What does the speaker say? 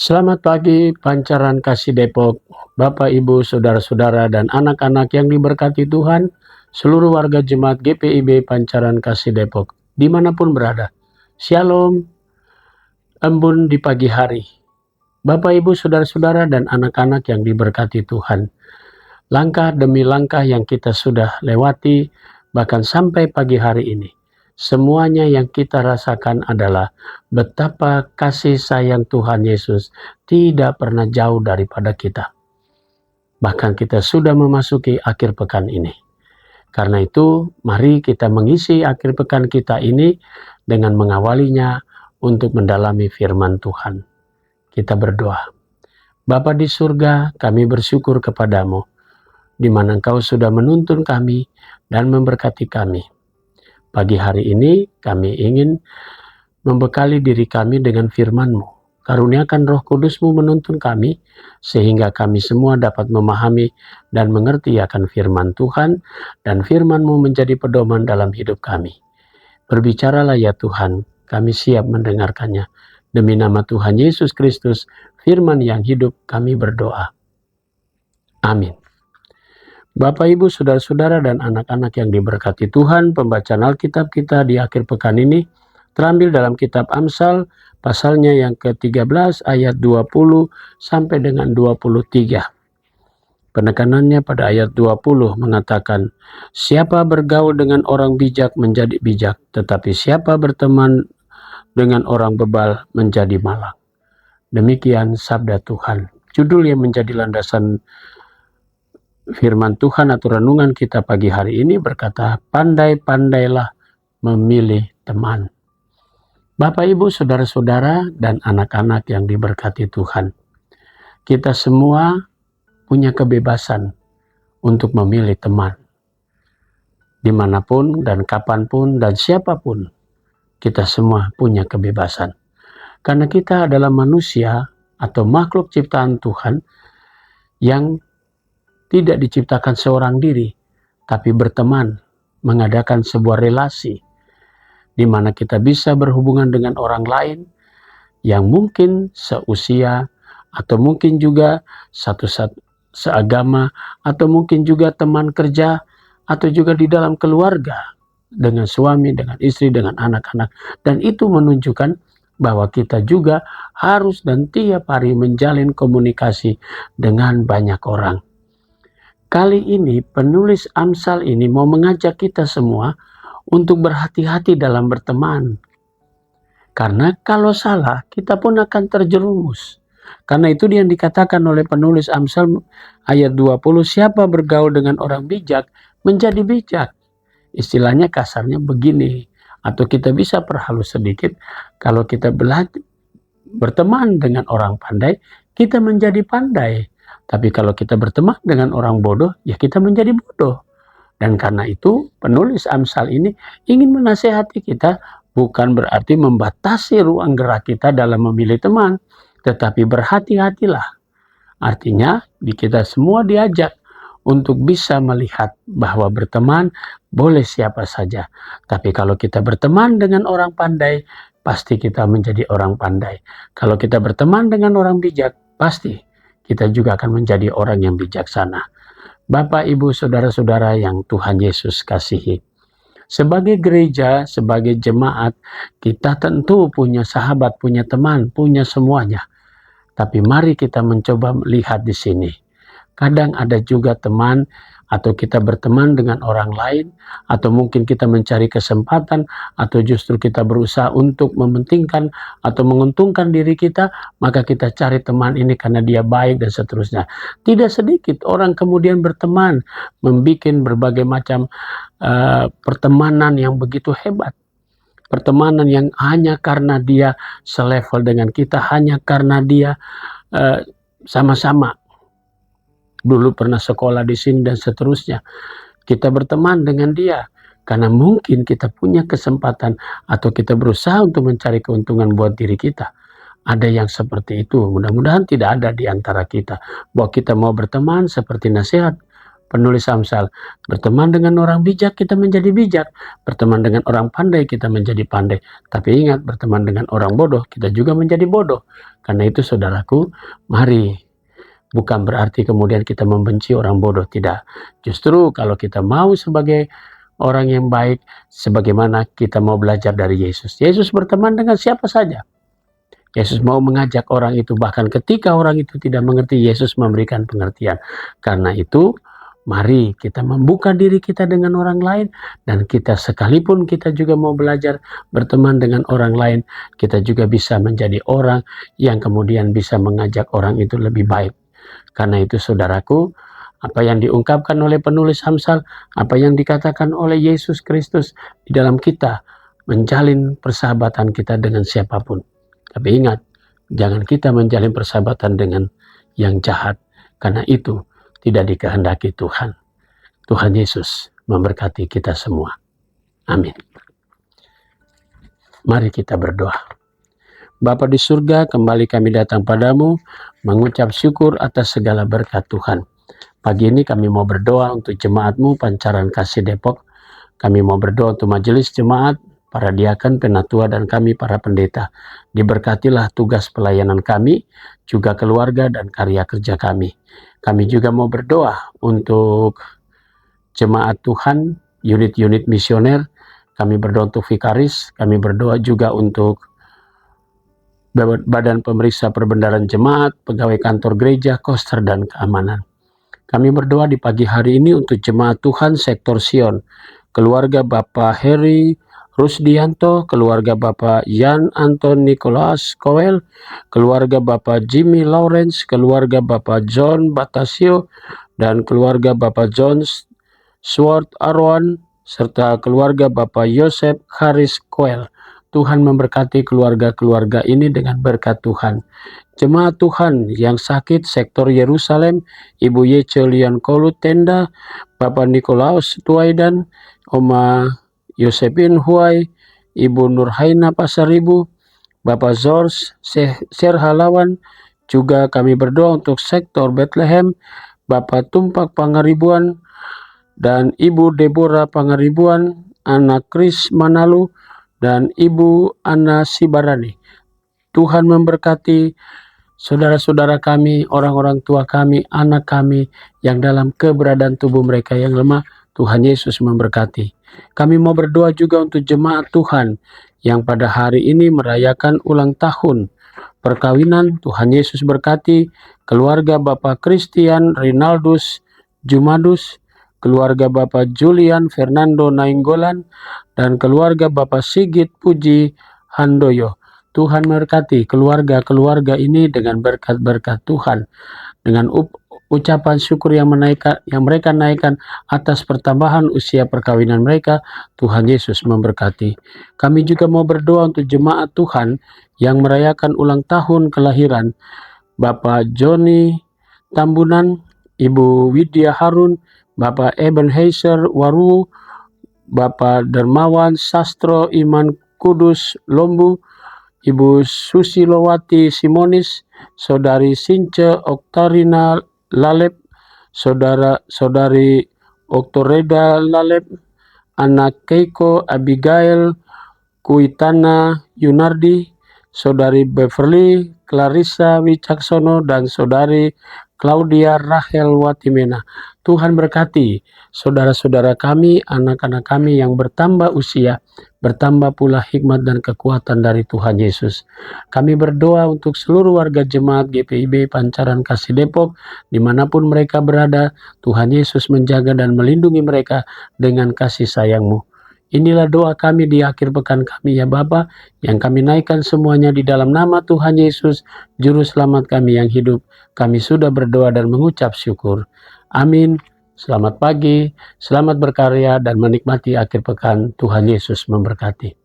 Selamat pagi Pancaran Kasih Depok, Bapak Ibu, Saudara-saudara dan anak-anak yang diberkati Tuhan, seluruh warga jemaat GPIB Pancaran Kasih Depok, dimanapun berada. Shalom, embun di pagi hari. Bapak Ibu, Saudara-saudara dan anak-anak yang diberkati Tuhan. Langkah demi langkah yang kita sudah lewati, bahkan sampai pagi hari ini. Semuanya yang kita rasakan adalah betapa kasih sayang Tuhan Yesus tidak pernah jauh daripada kita. Bahkan kita sudah memasuki akhir pekan ini. Karena itu, mari kita mengisi akhir pekan kita ini dengan mengawalinya untuk mendalami firman Tuhan. Kita berdoa. Bapa di surga, kami bersyukur kepadamu, di mana Engkau sudah menuntun kami dan memberkati kami. Pagi hari ini kami ingin membekali diri kami dengan firman-Mu. Karuniakan Roh Kudus-Mu menuntun kami, sehingga kami semua dapat memahami dan mengerti akan firman Tuhan, dan firman-Mu menjadi pedoman dalam hidup kami. Berbicaralah ya Tuhan, kami siap mendengarkannya. Demi nama Tuhan Yesus Kristus, firman yang hidup kami berdoa. Amin. Bapak, Ibu, Saudara-saudara dan anak-anak yang diberkati Tuhan, pembacaan Alkitab kita di akhir pekan ini terambil dalam kitab Amsal, pasalnya yang ke-13 ayat 20 sampai dengan 23. Penekanannya pada ayat 20 mengatakan, siapa bergaul dengan orang bijak menjadi bijak, tetapi siapa berteman dengan orang bebal menjadi malang. Demikian sabda Tuhan. Judul yang menjadi landasan firman Tuhan atau renungan kita pagi hari ini berkata, pandai-pandailah memilih teman. Bapak, Ibu, Saudara-saudara dan anak-anak yang diberkati Tuhan. Kita semua punya kebebasan untuk memilih teman. Dimanapun dan kapanpun dan siapapun, kita semua punya kebebasan. Karena kita adalah manusia atau makhluk ciptaan Tuhan yang tidak diciptakan seorang diri, tapi berteman, mengadakan sebuah relasi, di mana kita bisa berhubungan dengan orang lain yang mungkin seusia, atau mungkin juga seagama, atau mungkin juga teman kerja, atau juga di dalam keluarga, dengan suami, dengan istri, dengan anak-anak. Dan itu menunjukkan bahwa kita juga harus dan tiap hari menjalin komunikasi dengan banyak orang. Kali ini penulis Amsal ini mau mengajak kita semua untuk berhati-hati dalam berteman. Karena kalau salah, kita pun akan terjerumus. Karena itu yang dikatakan oleh penulis Amsal ayat 20, siapa bergaul dengan orang bijak menjadi bijak. Istilahnya kasarnya begini, atau kita bisa perhalus sedikit, kalau kita berteman dengan orang pandai, kita menjadi pandai. Tapi kalau kita berteman dengan orang bodoh, ya kita menjadi bodoh. Dan karena itu penulis Amsal ini ingin menasihati kita, bukan berarti membatasi ruang gerak kita dalam memilih teman, tetapi berhati-hatilah. Artinya kita semua diajak untuk bisa melihat bahwa berteman boleh siapa saja. Tapi kalau kita berteman dengan orang pandai, pasti kita menjadi orang pandai. Kalau kita berteman dengan orang bijak, pasti kita juga akan menjadi orang yang bijaksana. Bapak, Ibu, Saudara-saudara yang Tuhan Yesus kasihi. Sebagai gereja, sebagai jemaat, kita tentu punya sahabat, punya teman, punya semuanya. Tapi mari kita mencoba melihat di sini. Kadang ada juga teman, atau kita berteman dengan orang lain, atau mungkin kita mencari kesempatan, atau justru kita berusaha untuk mementingkan atau menguntungkan diri kita, maka kita cari teman ini karena dia baik dan seterusnya. Tidak sedikit orang kemudian berteman, membuat berbagai macam pertemanan yang begitu hebat. Pertemanan yang hanya karena dia selevel dengan kita, hanya karena dia sama-sama dulu pernah sekolah di sini dan seterusnya. Kita berteman dengan dia karena mungkin kita punya kesempatan atau kita berusaha untuk mencari keuntungan buat diri kita. Ada yang seperti itu. Mudah-mudahan tidak ada di antara kita. Bahwa kita mau berteman seperti nasihat penulis Amsal, berteman dengan orang bijak kita menjadi bijak, berteman dengan orang pandai kita menjadi pandai. Tapi ingat, berteman dengan orang bodoh kita juga menjadi bodoh. Karena itu saudaraku, mari, bukan berarti kemudian kita membenci orang bodoh, tidak. Justru kalau kita mau sebagai orang yang baik, sebagaimana kita mau belajar dari Yesus. Yesus berteman dengan siapa saja. Yesus mau mengajak orang itu, bahkan ketika orang itu tidak mengerti, Yesus memberikan pengertian. Karena itu, mari kita membuka diri kita dengan orang lain, dan kita sekalipun kita juga mau belajar berteman dengan orang lain, kita juga bisa menjadi orang yang kemudian bisa mengajak orang itu lebih baik. Karena itu saudaraku, apa yang diungkapkan oleh penulis Amsal, apa yang dikatakan oleh Yesus Kristus di dalam kita, menjalin persahabatan kita dengan siapapun. Tapi ingat, jangan kita menjalin persahabatan dengan yang jahat, karena itu tidak dikehendaki Tuhan. Tuhan Yesus memberkati kita semua. Amin. Mari kita berdoa. Bapa di surga, kembali kami datang padamu, mengucap syukur atas segala berkat Tuhan. Pagi ini kami mau berdoa untuk jemaat-Mu Pancaran Kasih Depok. Kami mau berdoa untuk majelis jemaat, para diaken, penatua, dan kami para pendeta. Diberkatilah tugas pelayanan kami, juga keluarga dan karya kerja kami. Kami juga mau berdoa untuk jemaat Tuhan, unit-unit misioner. Kami berdoa untuk vikaris, kami berdoa juga untuk badan pemeriksa perbendaharaan jemaat, pegawai kantor gereja, koster, dan keamanan. Kami berdoa di pagi hari ini untuk jemaat Tuhan sektor Sion, keluarga Bapak Heri Rusdianto, keluarga Bapak Yan Anton Nicholas Kowel, keluarga Bapak Jimmy Lawrence, keluarga Bapak John Batasio, dan keluarga Bapak John Swart Arwan, serta keluarga Bapak Yosef Haris Kowel. Tuhan memberkati keluarga-keluarga ini dengan berkat Tuhan. Jemaat Tuhan yang sakit sektor Yerusalem, Ibu Yece Lian Kolut Tenda, Bapak Nikolaus Tuaidan, Oma Yosepin Huai, Ibu Nurhaina Pasaribu, Bapak Zors Serhalawan. Juga kami berdoa untuk sektor Bethlehem, Bapak Tumpak Pangaribuan, dan Ibu Deborah Pangaribuan, anak Kris Manalu, dan Ibu Ana Sibarani. Tuhan memberkati saudara-saudara kami, orang-orang tua kami, anak kami yang dalam keberadaan tubuh mereka yang lemah. Tuhan Yesus memberkati. Kami mau berdoa juga untuk jemaat Tuhan yang pada hari ini merayakan ulang tahun perkawinan. Tuhan Yesus berkati keluarga Bapak Christian Rinaldus Jumadus, keluarga Bapak Julian Fernando Nainggolan, dan keluarga Bapak Sigit Puji Handoyo. Tuhan memberkati keluarga-keluarga ini dengan berkat-berkat Tuhan, dengan ucapan syukur yang mereka naikkan atas pertambahan usia perkawinan mereka. Tuhan Yesus memberkati. Kami juga mau berdoa untuk jemaat Tuhan yang merayakan ulang tahun kelahiran Bapak Joni Tambunan, Ibu Widya Harun, Bapak Ebenezer Waru, Bapak Dermawan Sastro Iman Kudus Lombu, Ibu Susilowati Simonis, Saudari Since Oktarina Lalep, Saudari Oktoreda Lalep, anak Keiko Abigail Kuitana Yunardi, Saudari Beverly Clarissa Wicaksono, dan Saudari Claudia Rahel Watimena. Tuhan berkati saudara-saudara kami, anak-anak kami yang bertambah usia, bertambah pula hikmat dan kekuatan dari Tuhan Yesus. Kami berdoa untuk seluruh warga jemaat GPIB Pancaran Kasih Depok, dimanapun mereka berada. Tuhan Yesus menjaga dan melindungi mereka dengan kasih sayang-Mu. Inilah doa kami di akhir pekan kami ya Bapa, yang kami naikkan semuanya di dalam nama Tuhan Yesus, Juru Selamat kami yang hidup. Kami sudah berdoa dan mengucap syukur. Amin. Selamat pagi, selamat berkarya dan menikmati akhir pekan. Tuhan Yesus memberkati.